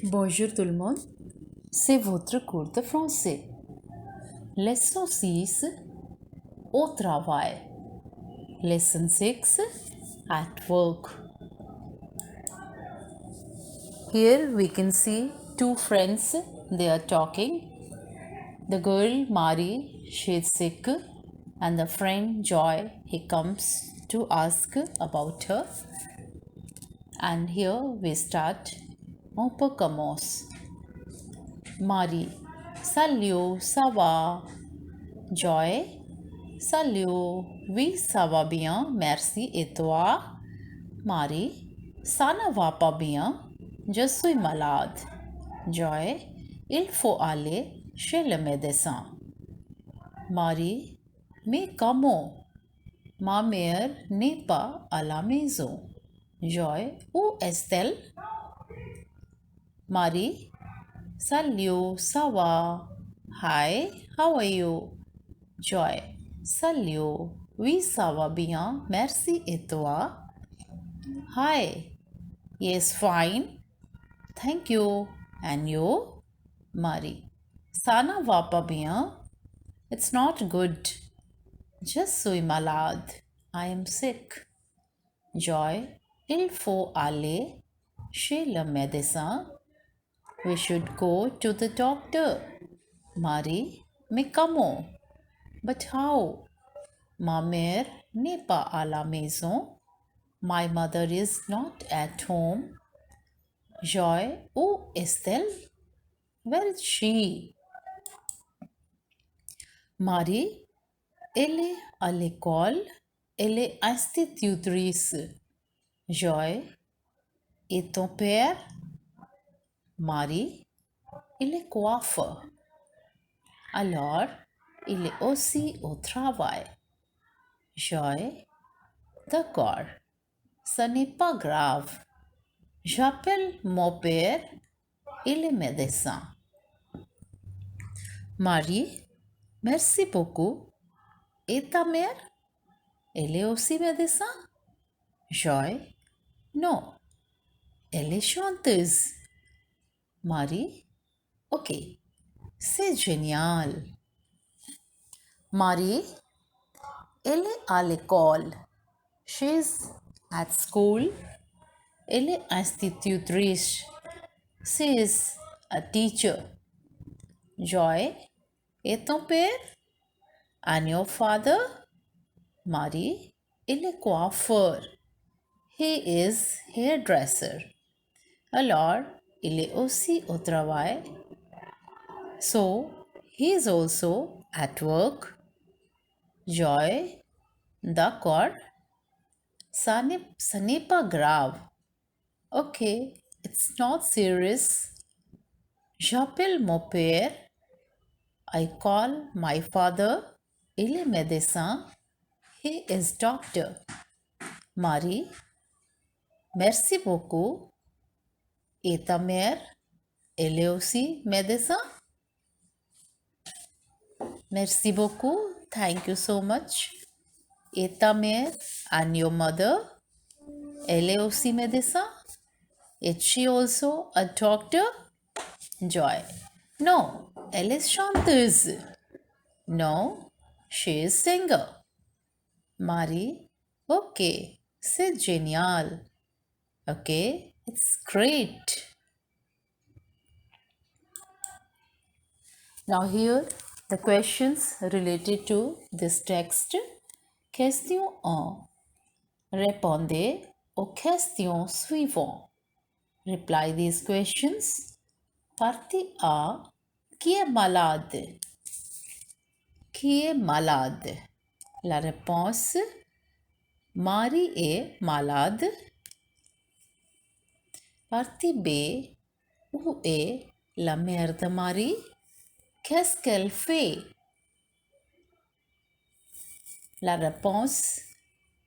Bonjour tout le monde, c'est votre cours de français. Leçon 6 au travail. Lesson 6 at work. Here we can see two friends, they are talking. The girl Mari, she is sick, and the friend Joy, he comes to ask about her. And here we start. On peut commence. Mari, salut, ça va? Joy, salut, oui, ça va bien, merci. Et toi? Mari, ça ne va pas bien, je suis malade. Joy, il faut aller chez le médecin. Mari, mais comment? Ma mère n'est pas à la maison. Joy, où est-elle? Mari, salut, ça va? Hi, how are you? Joy, salut, oui, ça va bien, merci. Et toi? Hi, yes, fine, thank you. And you? Mari, ça ne va pas bien. It's not good. Je suis malade. I am sick. Joy, il faut aller chez le médecin. We should go to the doctor. Mari, mais comment? But how? Ma mère n'est pas à la maison. My mother is not at home. Joy, où est-elle? Where is she? Marie, elle est à l'école. Elle est institutrice. Joy, et ton père? Marie, il est coiffeur. Alors, il est aussi au travail. Joy, d'accord, ce n'est pas grave. J'appelle mon père, il est médecin. Marie, merci beaucoup. Et ta mère? Elle est aussi médecin? Joy, non, elle est chanteuse. Marie, ok, c'est génial. Marie, elle est à l'école. She's at school. Elle est institutrice. She is a teacher. Joy, et ton père? And your father? Marie, il est coiffeur. He is hairdresser. Alors, il est aussi au travail. So, he is also at work. Joy, d'accord. Ce n'est pas grave. Okay, it's not serious. J'appelle mon père. I call my father. Il est médecin. He is doctor. Marie, merci beaucoup. Et ta mère, elle est aussi médecin? Merci beaucoup. Thank you so much. Et ta mère and your mother, elle est aussi médecin? Is she also a doctor? Joy, no, elle est chanteuse. No, she is singer. Marie, okay, c'est génial. Okay, it's great. Now here the questions related to this text. Question 1. Répondez aux questions suivantes. Reply these questions. Partie A. Qui est malade? Qui est malade? La réponse. Marie est malade. Partie B. Où est la mère de Marie? Qu'est-ce qu'elle fait? La réponse.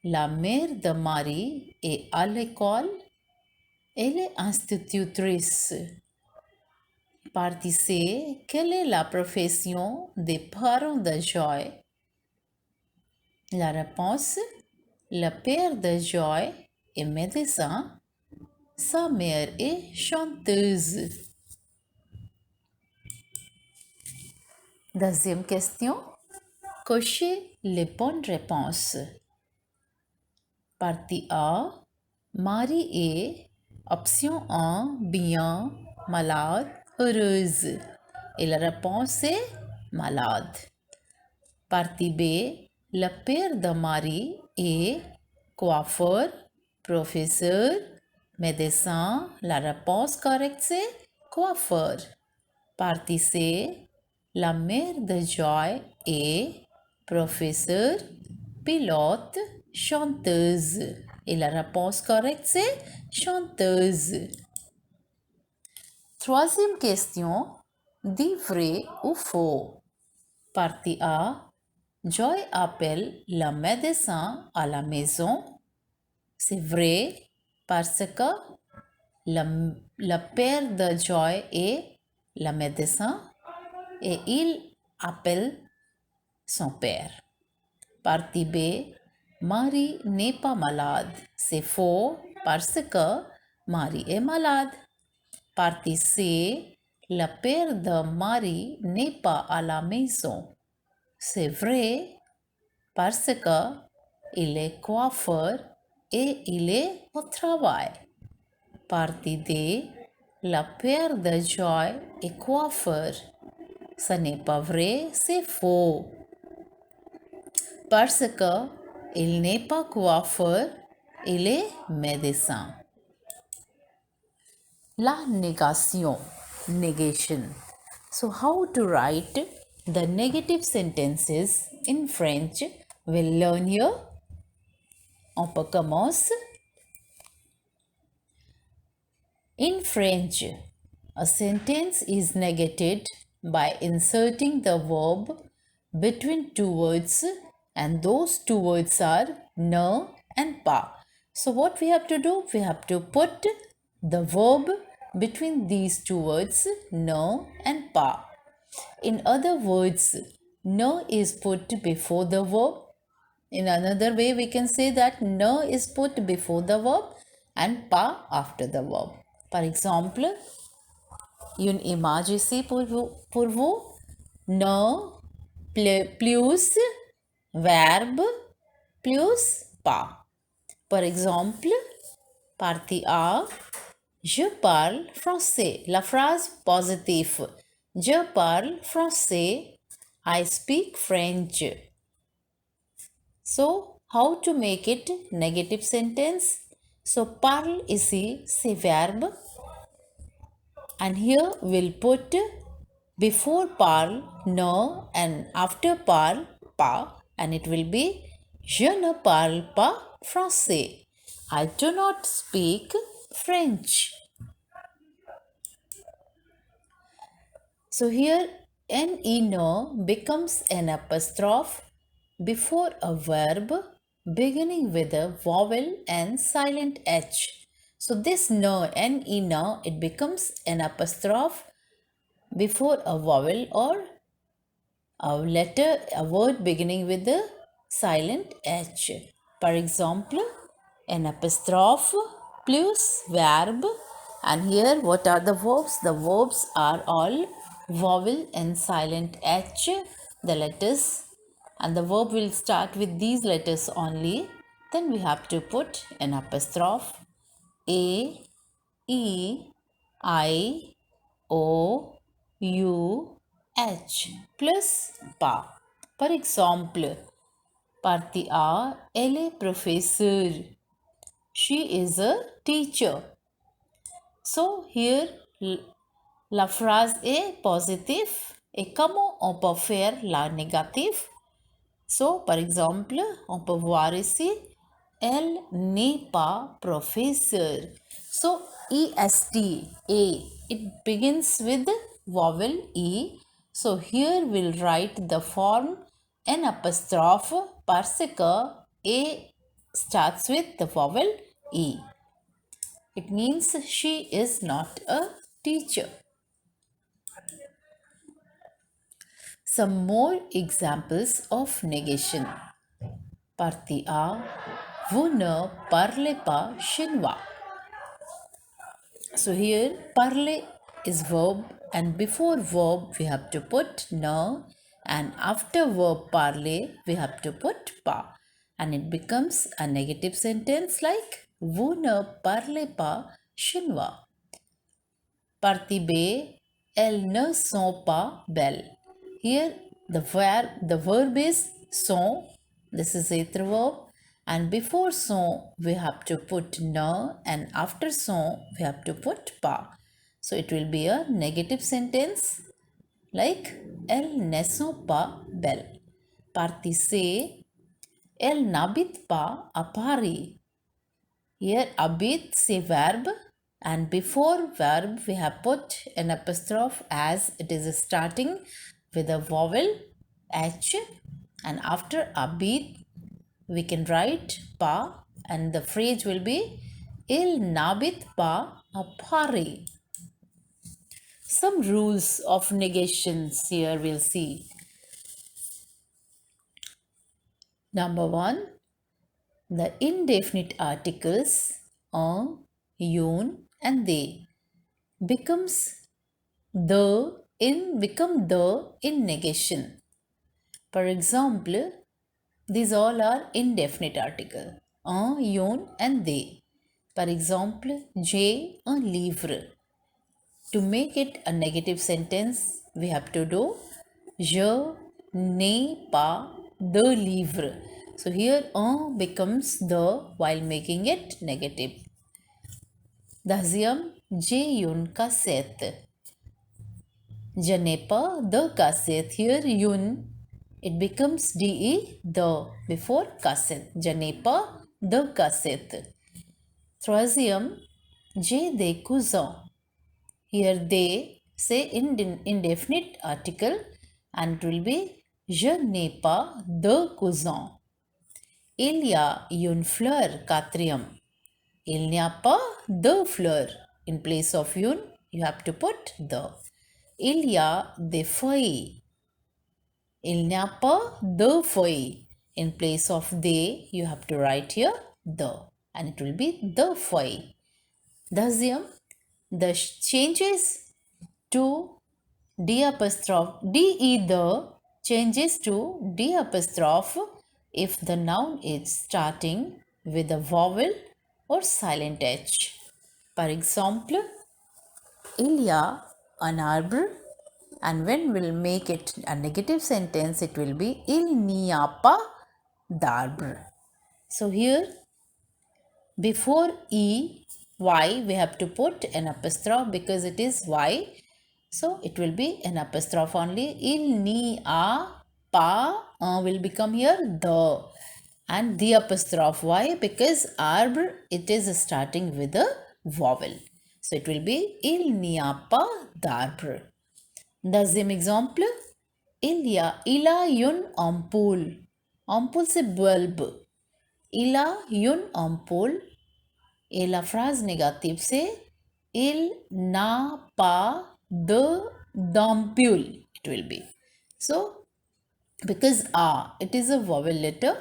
La mère de Marie est à l'école. Elle est institutrice. Partie C. Quelle est la profession des parents de Joy? La réponse. Le père de Joy est médecin. Sa mère est chanteuse. Deuxième question. Cochez les bonnes réponses. Partie A. Marie est, option 1, bien, malade, heureuse. Et la réponse est malade. Partie B. Le père de Marie est coiffeur, professeur, médecin. La réponse correcte c'est coiffeur. Partie C. La mère de Joy est professeur, pilote, chanteuse. Et la réponse correcte c'est chanteuse. Troisième question. Dit vrai ou faux? Partie A. Joy appelle le médecin à la maison. C'est vrai parce que le père de Joy est le médecin et il appelle son père. Partie B. Marie n'est pas malade. C'est faux parce que Marie est malade. Partie C. Le père de Marie n'est pas à la maison. C'est vrai parce que il est coiffeur et il est au travail. Partie D. Le père de Joy est coiffeur. Ce n'est pas vrai, c'est faux. Parce que il n'est pas coiffeur, il est médecin. La négation, negation. So how to write the negative sentences in French? We'll learn here. On commence. In French, a sentence is negated by inserting the verb between two words, and those two words are ne and pas. So what we have to do? We have to put the verb between these two words, ne and pas. In other words, ne is put before the verb. In another way, we can say that ne is put before the verb and pas after the verb. Par exemple, une image ici pour vous. Ne plus verbe plus pas. Par exemple, partie A, je parle français. La phrase positive. Je parle français. I speak French. So, how to make it negative sentence? So, parle ici, c'est verbe. And here we'll put before parle, no, and after parle, pas. And it will be je ne parle pas français. I do not speak French. So here ne no becomes an apostrophe before a verb beginning with a vowel and silent h. So this no, ne no, it becomes an apostrophe before a vowel or a letter, a word beginning with the silent h. For example, an apostrophe plus verb. And here, what are the verbs? The verbs are all vowel and silent h, the letters, and the verb will start with these letters only. Then we have to put an apostrophe a, e, I, o, u, h plus pas. Par exemple, partie A, elle est professeure. She is a teacher. So here la phrase est positive. Et comment on peut faire la négative? So par exemple, on peut voir ici, elle n'est pas professeur. So est, a, it begins with vowel e. So here we'll write the form an apostrophe parce que a starts with the vowel e. It means she is not a teacher. Some more examples of negation. Partie A. Vous ne parlez pas chinois. So here parler is verb, and before verb we have to put ne, and after verb parler we have to put pas, and it becomes a negative sentence like vous ne parlez pas chinois. Partibé, elles ne sont pas belles. Here the verb is sont. This is either verb, and before sont we have to put ne, and after sont we have to put pas. So it will be a negative sentence like elles ne sont pas belles. Parti say elle n'habite pas à Paris. Here habit say verb, and before verb we have put an apostrophe as it is starting with a vowel H, and after habit we can write pa, and the phrase will be il n'habite pas à Paris. Some rules of negations here we'll see. Number 1, the indefinite articles un, un and they becomes become the in negation. For example, these all are indefinite article un, un and they. For example, j'ai un livre. To make it a negative sentence, we have to do je n'ai pas de livre. So here un becomes the while making it negative. Deuxième, j'ai une cassette. Je n'ai pas de cassette. Here yun, it becomes de the before cassette. Je n'ai pas de cassette. Troisième, j'ai des cousins. Here they say indefinite article, and it will be je n'ai pas de cousins. Il y a une fleur, quatrième. Il n'y a pas de fleur. In place of une, you have to put the. Il y a des feuilles. Il n'y a pas de feuilles. In place of they, you have to write here the, and it will be the feuille. Deuxième, the changes to D apostrophe, de the changes to D apostrophe if the noun is starting with a vowel or silent H. For example, il y a un arbre, and when we'll make it a negative sentence, it will be il n'y a pas d'arbre. So here before y we have to put an apostrophe because it is y. So it will be an apostrophe only. Il n'y a pas will become here the, and the apostrophe. Why? Because arbre it is starting with a vowel. So it will be il n'y a pas d'arbre. Deuxième exemple, il a une ampoule. Ampoule c'est bulbe. Il a une ampoule. Et la phrase négative c'est il n'a pas d'ampoule. It will be. So because it is a vowel letter,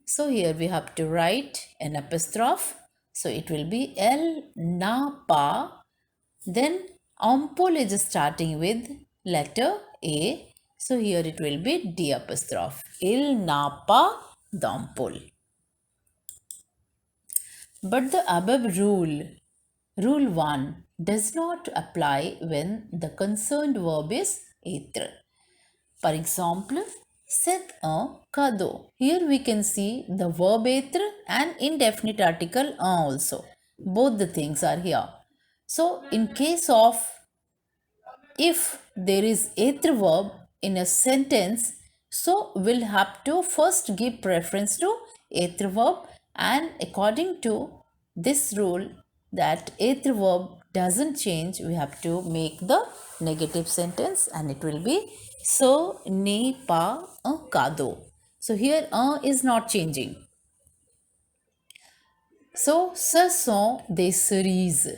so here we have to write an apostrophe. So it will be elle n'a pas. Then ampoule is starting with letter A. So here it will be D apostrophe. Il n'a pas d'ampoule. But the above rule 1, does not apply when the concerned verb is être. For example, c'est un cadeau. Here we can see the verb être and indefinite article un also. Both the things are here. So in case of if there is être verb in a sentence, so we'll have to first give preference to être verb, and according to this rule that être verb doesn't change, we have to make the negative sentence, and it will be ce n'est pas un cadeau. So here un is not changing. So ce sont des cerises.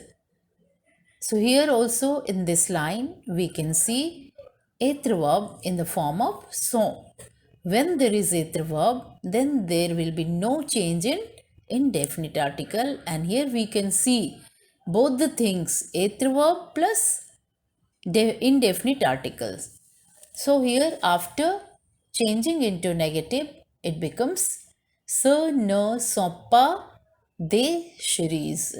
So here also in this line we can see être verb in the form of sont. When there is être verb, then there will be no change in indefinite article, and here we can see both the things, etre verb plus indefinite articles. So here after changing into negative, it becomes ce ne sont pas des cerises.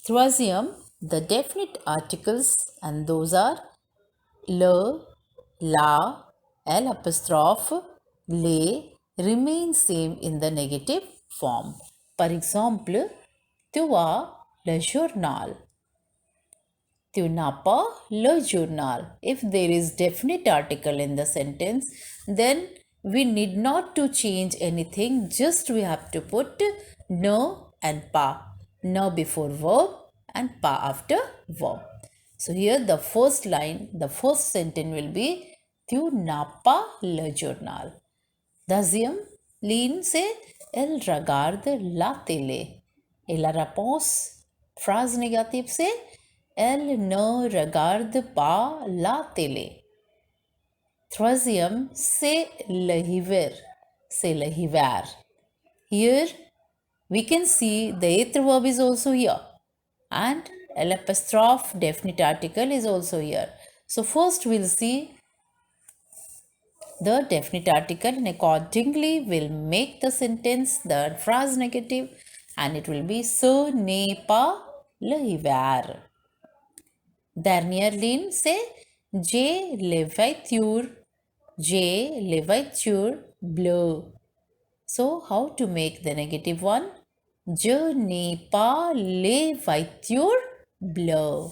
Troisième, the definite articles, and those are le, la, l apostrophe, les remain same in the negative form. Par exemple, tu as le journal. Tu n'as pas le journal. If there is definite article in the sentence, then we need not to change anything. Just we have to put no and pa. No before verb and pa after verb. So here the first line, the first sentence will be tu n'as pas le journal. Deuxième ligne c'est elle regarde la télé. Et la réponse, phrase négative c'est elle ne regarde pas la télé. Troisième, c'est le hiver. C'est le hiver. Here we can see the eighth verb is also here. And L apostrophe definite article is also here. So first we'll see the definite article and accordingly we'll make the sentence, the phrase negative, and it will be ce n'est pas le hiver. Dernière ligne, c'est j'ai les voitures bleues. So, how to make the negative one? Je n'ai pas les voitures bleues.